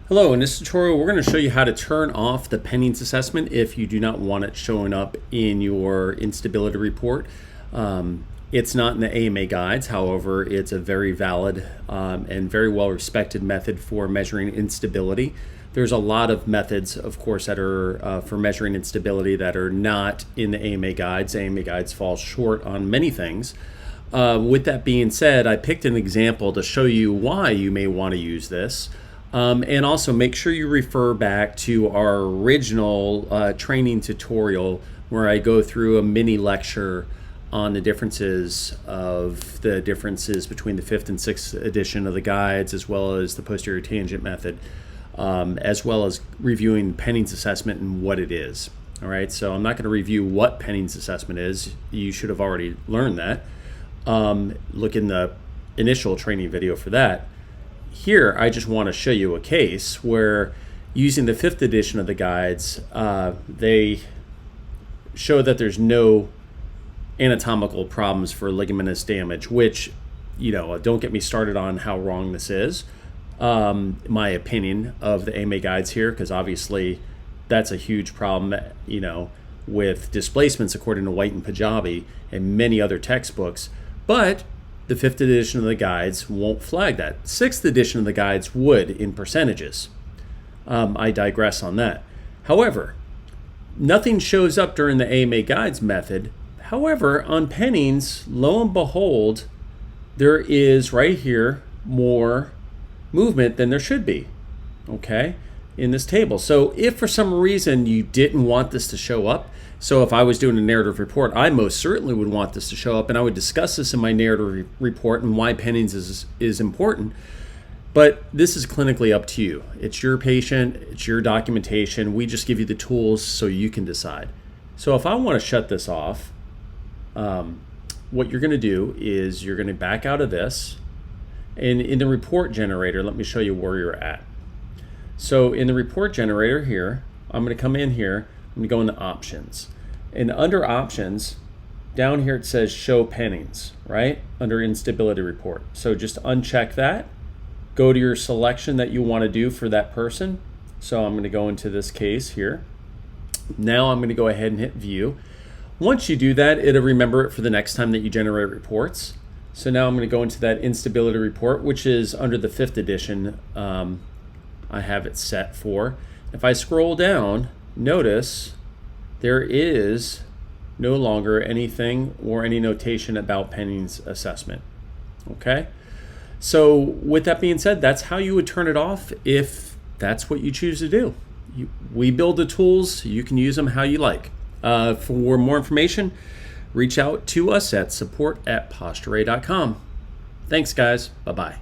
Hello, in this tutorial we're going to show you how to turn off the pendings assessment if you do not want it showing up in your instability report. It's not in the AMA guides, however it's a very valid and very well respected method for measuring instability. There's a lot of methods, of course, that are for measuring instability that are not in the AMA guides. AMA guides fall short on many things. With that being said, I picked an example to show you why you may want to use this. And also make sure you refer back to our original training tutorial where I go through a mini lecture on the differences between the 5th and 6th edition of the guides, as well as the posterior tangent method, as well as reviewing pendings assessment and what it is. All right, so I'm not going to review what pendings assessment is. You should have already learned that. Look in the initial training video for that. Here, I just want to show you a case where, using the 5th edition of the guides, they show that there's no anatomical problems for ligamentous damage, which, don't get me started on how wrong this is. My opinion of the AMA guides here, because obviously that's a huge problem, with displacements according to White and Punjabi and many other textbooks. But the 5th edition of the guides won't flag that. 6th edition of the guides would in percentages. I digress on that. However, nothing shows up during the AMA guides method. However, on pendings, lo and behold, there is right here more movement than there should be, okay, in this table. So if for some reason you didn't want this to show up, so if I was doing a narrative report, I most certainly would want this to show up, and I would discuss this in my narrative report and why pendings is important. But this is clinically up to you. It's your patient, it's your documentation. We just give you the tools so you can decide. So if I want to shut this off, what you're going to do is you're going to back out of this, and in the report generator, let me show you where you're at. So in the report generator here, I'm going to come in here, I'm going to go into options. And under options, down here it says show pendings, right? Under instability report. So just uncheck that. Go to your selection that you want to do for that person. So I'm going to go into this case here. Now I'm going to go ahead and hit view. Once you do that, it'll remember it for the next time that you generate reports. So now I'm going to go into that instability report, which is under the 5th edition. I have it set for. If I scroll down, notice there is no longer anything or any notation about pendings assessment. Okay? So with that being said, that's how you would turn it off if that's what you choose to do. We build the tools. You can use them how you like. For more information, reach out to us at support@PostureRay.com. Thanks, guys. Bye-bye.